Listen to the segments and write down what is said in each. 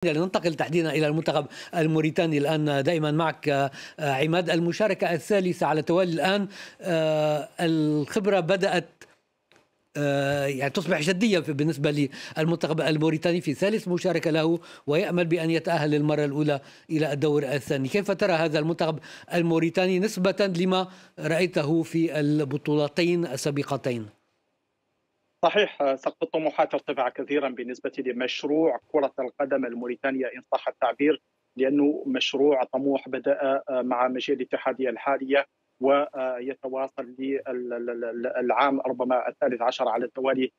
لننتقل تحديدا إلى المنتخب الموريتاني الآن. دائما معك عماد. المشاركة الثالثة على التوالي الآن. الخبرة بدأت يعني تصبح جدية بالنسبة للمنتخب الموريتاني في ثالث مشاركة له، ويأمل بأن يتأهل للمرة الأولى إلى الدور الثاني. كيف ترى هذا المنتخب الموريتاني نسبة لما رأيته في البطولتين السابقتين؟ صحيح، سقف الطموحات ارتفع كثيرا بالنسبة لمشروع كرة القدم الموريتانية إن صح التعبير، لأنه مشروع طموح بدأ مع مجيء الاتحادية الحالية ويتواصل للعام ربما الثالث عشر على التوالي.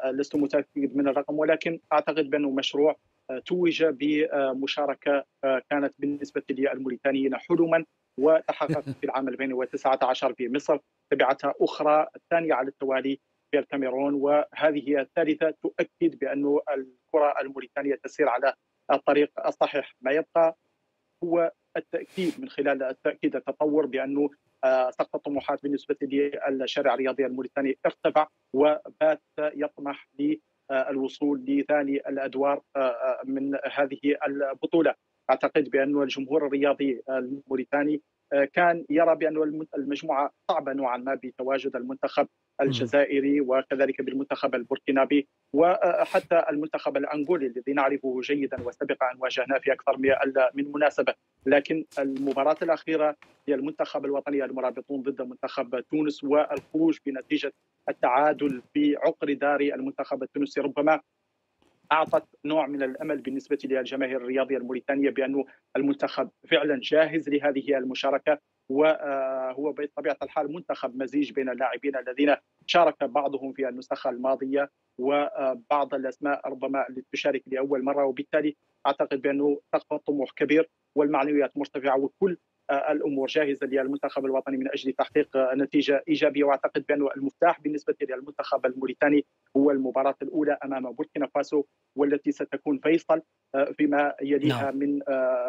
لست متأكد من الرقم، ولكن أعتقد بأنه مشروع توج بمشاركة كانت بالنسبة للموريتانيين حلما وتحققت في العام 2019 في مصر، تبعتها أخرى الثانية على التوالي في الكاميرون، وهذه هي الثالثة، تؤكد بأن الكرة الموريتانية تسير على الطريق الصحيح. ما يبقى هو التأكيد من خلال التطور بأنه سقف الطموحات بالنسبة للشارع الرياضي الموريتاني ارتفع وبات يطمح للوصول لثاني الأدوار من هذه البطولة. أعتقد بأن الجمهور الرياضي الموريتاني كان يرى بأن المجموعة صعبة نوعا ما بتواجد المنتخب الجزائري وكذلك بالمنتخب البوركينابي وحتى المنتخب الأنغولي الذي نعرفه جيدا وسبق أن واجهناه في أكثر من مناسبة. لكن المباراة الأخيرة هي المنتخب الوطني المرابطون ضد منتخب تونس، والخروج بنتيجة التعادل في عقر دار المنتخب التونسي ربما أعطت نوع من الأمل بالنسبة للجماهير الرياضية الموريتانية بأن المنتخب فعلا جاهز لهذه المشاركة. وهو بطبيعة الحال منتخب مزيج بين اللاعبين الذين شارك بعضهم في النسخة الماضية وبعض الأسماء ربما اللي تشارك لأول مرة، وبالتالي أعتقد بأنه سقف الطموح كبير والمعنويات مرتفعة، وكل الامور جاهزه للمنتخب الوطني من اجل تحقيق نتيجه ايجابيه. واعتقد بان المفتاح بالنسبه للمنتخب الموريتاني هو المباراه الاولى امام بوركينا فاسو، والتي ستكون فيصل فيما يليها من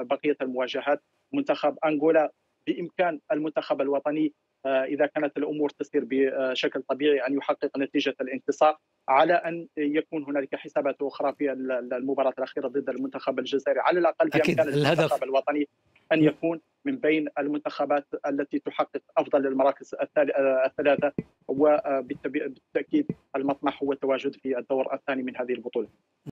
بقيه المواجهات. منتخب انغولا بامكان المنتخب الوطني اذا كانت الامور تسير بشكل طبيعي ان يحقق نتيجه الانتصار، على ان يكون هنالك حسابات اخرى في المباراه الاخيره ضد المنتخب الجزائري. على الاقل أكيد بامكان الهدف المنتخب الوطني ان يكون من بين المنتخبات التي تحقق افضل المراكز الثلاثه، وبالتاكيد المطمح هو التواجد في الدور الثاني من هذه البطوله.